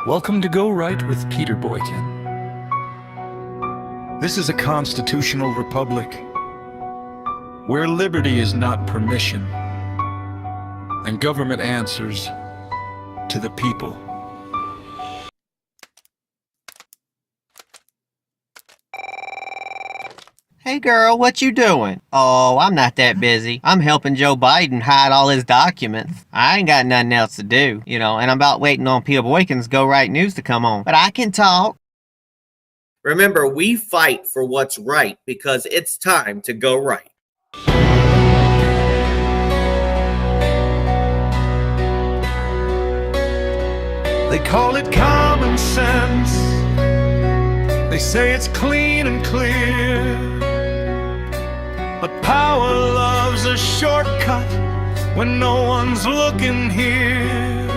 Welcome to Go Right with Peter Boykin. This is a constitutional republic where liberty is not permission and government answers to the people. Hey girl, what you doing? Oh, I'm not that busy. I'm helping Joe Biden hide all his documents. I ain't got nothing else to do, and I'm about waiting on Peter Boykin's Go Right News to come on. But I can talk. Remember, we fight for what's right because it's time to go right. They call it common sense. They say it's clean and clear. But power loves a shortcut when no one's looking here.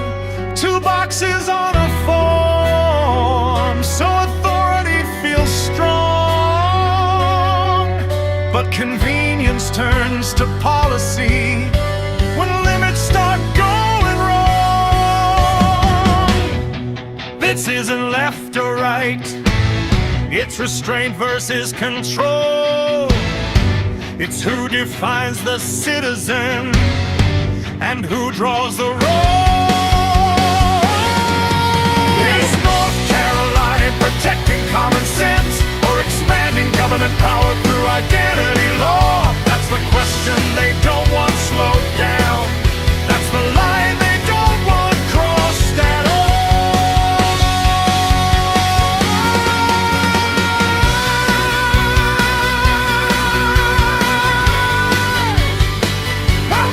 2 boxes on a form, so authority feels strong. But convenience turns to policy when limits start going wrong. This isn't left or right, it's restraint versus control. It's who defines the citizen and who draws the roll. Is North Carolina protecting common sense or expanding government power through identity law? That's the question they don't want slowed down. That's the line they don't want crossed at all.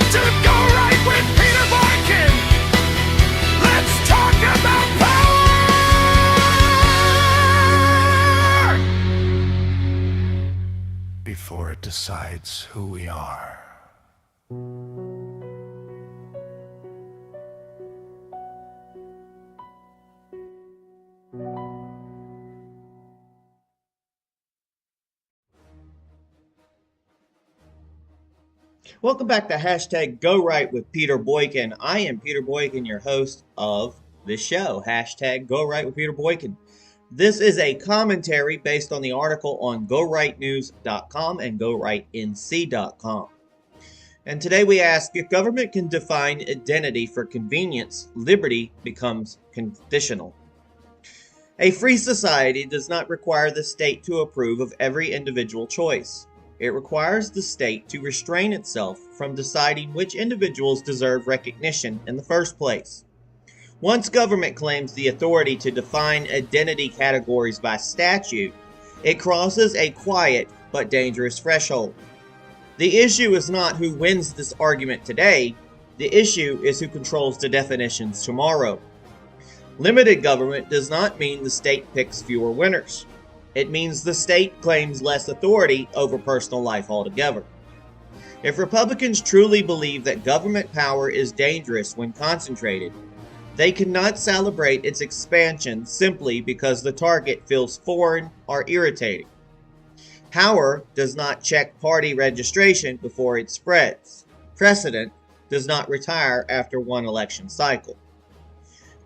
To Go Right with Peter Boykin. Let's talk about power before it decides who we are. Welcome back to hashtag Go Right with Peter Boykin. I am Peter Boykin, your host of this show, hashtag Go Right with Peter Boykin. This is a commentary based on the article on GoRightNews.com and GoRightNC.com. And today we ask, if government can define identity for convenience, liberty becomes conditional. A free society does not require the state to approve of every individual choice. It requires the state to restrain itself from deciding which individuals deserve recognition in the first place. Once government claims the authority to define identity categories by statute, it crosses a quiet but dangerous threshold. The issue is not who wins this argument today, the issue is who controls the definitions tomorrow. Limited government does not mean the state picks fewer winners. It means the state claims less authority over personal life altogether. If Republicans truly believe that government power is dangerous when concentrated, they cannot celebrate its expansion simply because the target feels foreign or irritating. Power does not check party registration before it spreads. Precedent does not retire after one election cycle.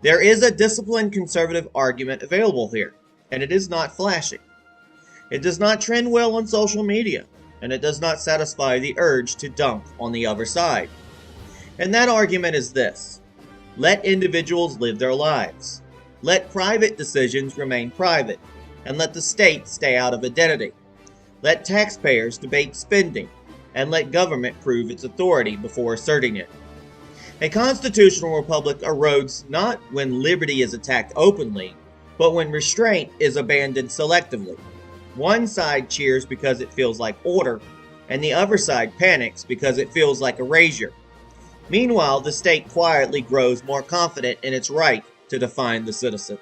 There is a disciplined conservative argument available here, and it is not flashy. It does not trend well on social media, and it does not satisfy the urge to dunk on the other side. And that argument is this: let individuals live their lives. Let private decisions remain private, and let the state stay out of identity. Let taxpayers debate spending, and let government prove its authority before asserting it. A constitutional republic erodes not when liberty is attacked openly, but when restraint is abandoned selectively. One side cheers because it feels like order, and the other side panics because it feels like erasure. Meanwhile, the state quietly grows more confident in its right to define the citizen.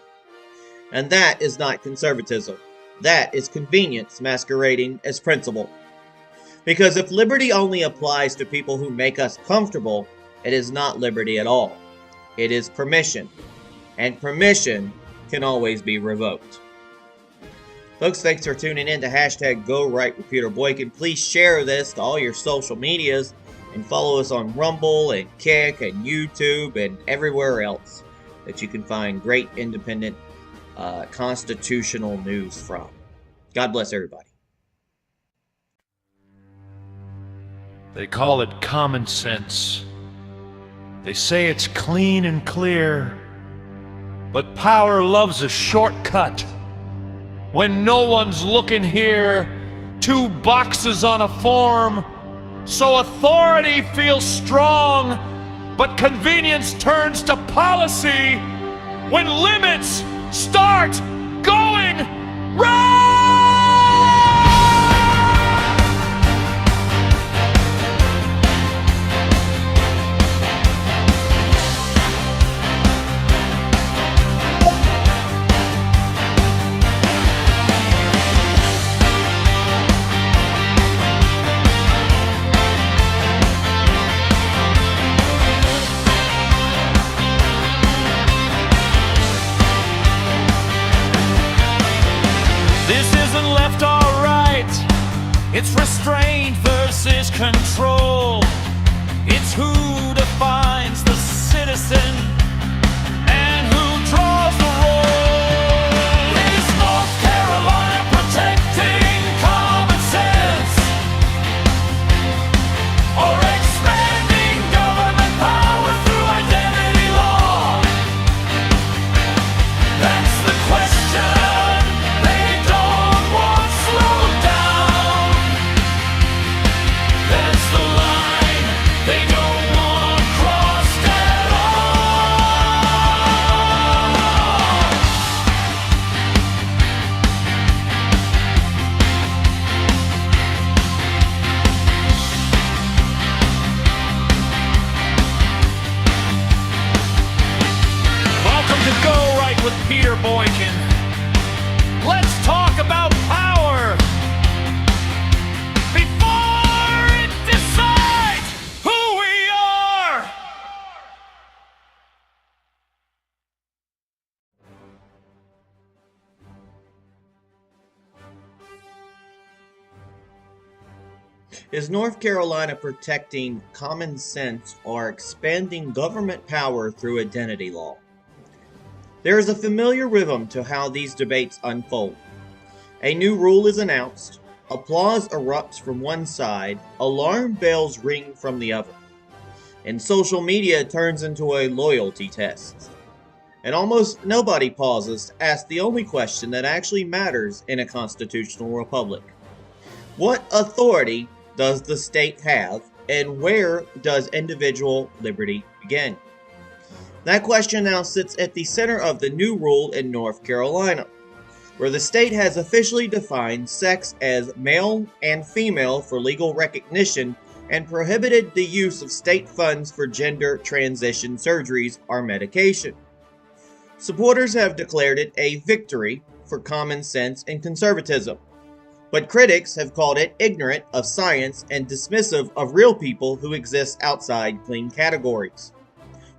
And that is not conservatism. That is convenience masquerading as principle. Because if liberty only applies to people who make us comfortable, it is not liberty at all. It is permission. And permission can always be revoked. Folks, thanks for tuning in to hashtag Go Right with Peter Boykin. Please share this to all your social medias and follow us on Rumble and Kick and YouTube and everywhere else. that you can find great independent constitutional news from. God bless everybody. They call it common sense. They say it's clean and clear. But power loves a shortcut. When no one's looking here, 2 boxes on a form. So authority feels strong, but convenience turns to policy when limits start going wrong! Left or right, it's restraint versus control. It's who defines the citizen and who draws the roll. Is North Carolina protecting common sense or expanding government power through identity law? That's the question. With Peter Boykin. Let's talk about power before it decides who we are. Is North Carolina protecting common sense or expanding government power through identity law? There is a familiar rhythm to how these debates unfold. A new rule is announced, applause erupts from one side, alarm bells ring from the other, and social media turns into a loyalty test. And almost nobody pauses to ask the only question that actually matters in a constitutional republic. What authority does the state have, and where does individual liberty begin? That question now sits at the center of the new rule in North Carolina, where the state has officially defined sex as male and female for legal recognition and prohibited the use of state funds for gender transition surgeries or medication. Supporters have declared it a victory for common sense and conservatism, but critics have called it ignorant of science and dismissive of real people who exist outside clean categories.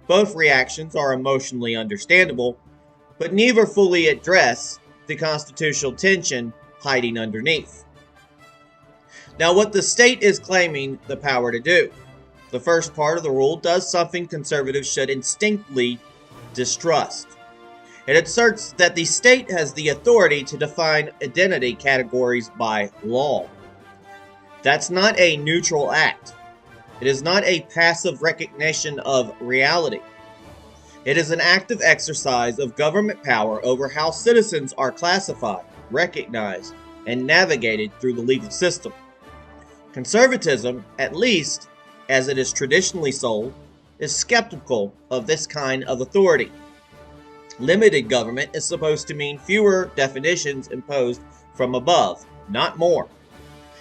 Both reactions are emotionally understandable, but neither fully address the constitutional tension hiding underneath. Now, what the state is claiming the power to do. The first part of the rule does something conservatives should instinctively distrust. It asserts that the state has the authority to define identity categories by law. That's not a neutral act. It is not a passive recognition of reality. It is an active exercise of government power over how citizens are classified, recognized, and navigated through the legal system. Conservatism, at least as it is traditionally sold, is skeptical of this kind of authority. Limited government is supposed to mean fewer definitions imposed from above, not more.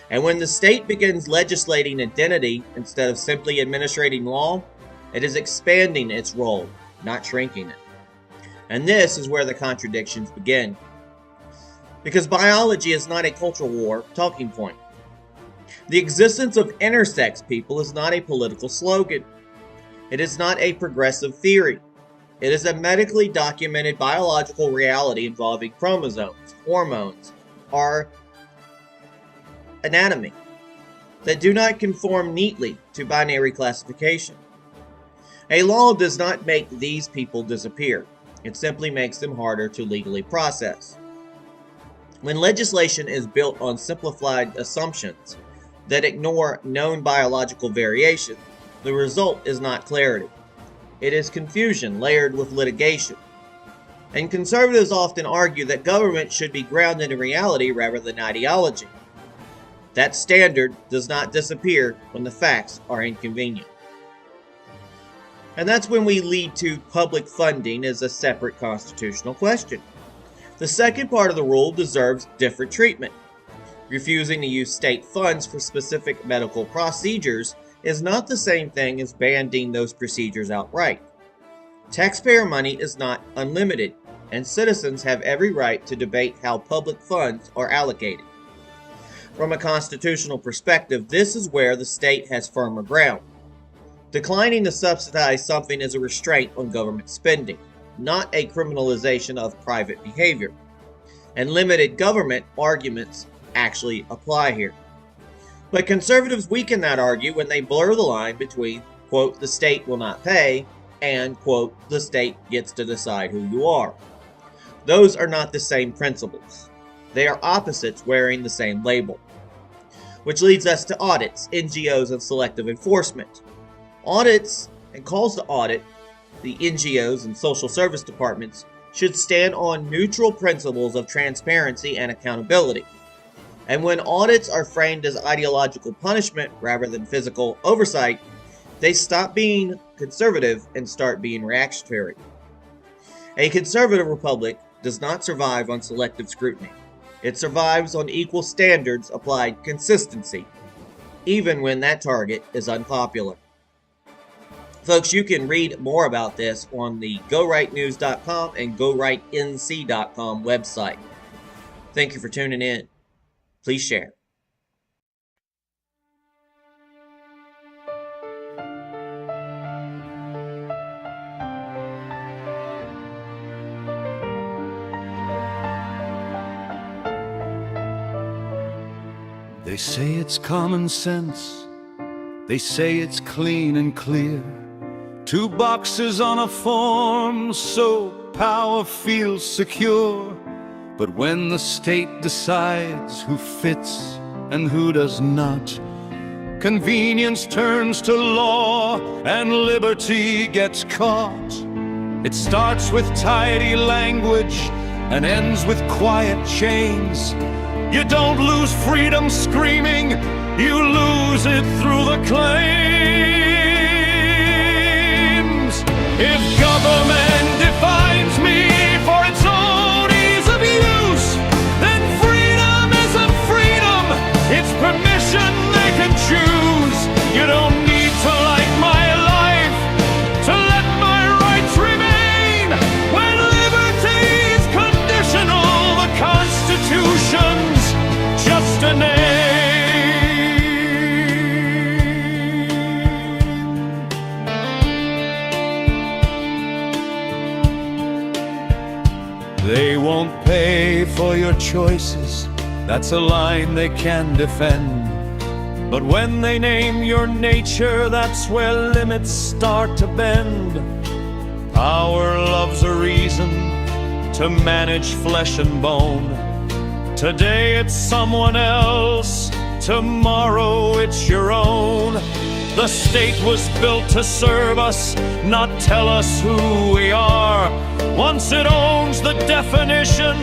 And when the state begins legislating identity instead of simply administrating law, it is expanding its role, not shrinking it. And this is where the contradictions begin. Because biology is not a cultural war talking point. The existence of intersex people is not a political slogan. It is not a progressive theory. It is a medically documented biological reality involving chromosomes, hormones, or anatomy that do not conform neatly to binary classification. A law does not make these people disappear. It simply makes them harder to legally process. When legislation is built on simplified assumptions that ignore known biological variation, the result is not clarity. It is confusion layered with litigation. And conservatives often argue that government should be grounded in reality rather than ideology. That standard does not disappear when the facts are inconvenient. And that's when we lead to public funding as a separate constitutional question. The second part of the rule deserves different treatment. Refusing to use state funds for specific medical procedures is not the same thing as banning those procedures outright. Taxpayer money is not unlimited, and citizens have every right to debate how public funds are allocated. From a constitutional perspective, this is where the state has firmer ground. Declining to subsidize something is a restraint on government spending, not a criminalization of private behavior. And limited government arguments actually apply here. But conservatives weaken that argument when they blur the line between, quote, the state will not pay, and, quote, the state gets to decide who you are. Those are not the same principles. They are opposites wearing the same label. Which leads us to audits, NGOs, and selective enforcement. Audits and calls to audit the NGOs and social service departments should stand on neutral principles of transparency and accountability. And when audits are framed as ideological punishment rather than physical oversight, they stop being conservative and start being reactionary. A conservative republic does not survive on selective scrutiny. It survives on equal standards applied consistency, even when that target is unpopular. Folks, you can read more about this on the GoRightNews.com and GoRightNC.com website. Thank you for tuning in. Please share. They say it's common sense. They say it's clean and clear. 2 boxes on a form so power feels secure. But when the state decides who fits and who does not, convenience turns to law and liberty gets caught. It starts with tidy language and ends with quiet chains. You don't lose freedom screaming, you lose it through the claims. If government defines me for its own ease of use, then freedom isn't freedom, it's permission they can choose. You don't need to like my life to let my rights remain. When liberty's conditional, the Constitution's just a name. They won't pay for your choices, that's a line they can defend. But when they name your nature, that's where limits start to bend. Power loves a reason to manage flesh and bone. Today it's someone else, tomorrow it's your own. The state was built to serve us, not tell us who we are. Once it owns the definition,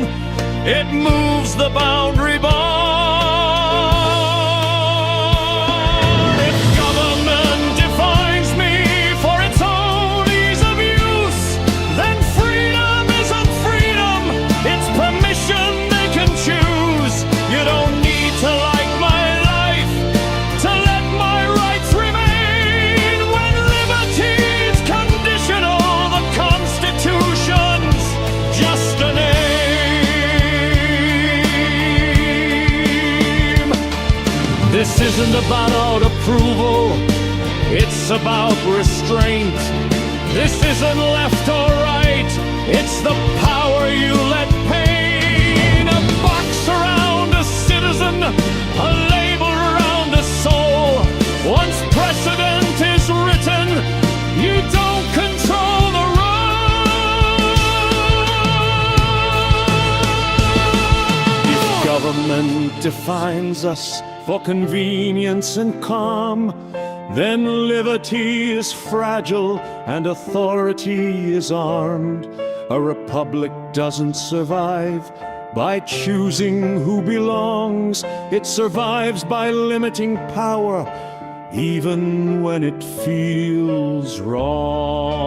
it moves the boundary bar. If government defines me for its own ease of use, then freedom isn't freedom, it's permission they can choose. You don't need to like my life to let my rights remain. When liberty's conditional, the Constitution's just a name. This isn't about approval, it's about restraint. This isn't left or right, it's the power you let paint. A box around a citizen, a label around a soul. Once precedent is written, you don't control the road. defines us for convenience and calm, then liberty is fragile and authority is armed. A republic doesn't survive by choosing who belongs. It survives by limiting power, even when it feels wrong.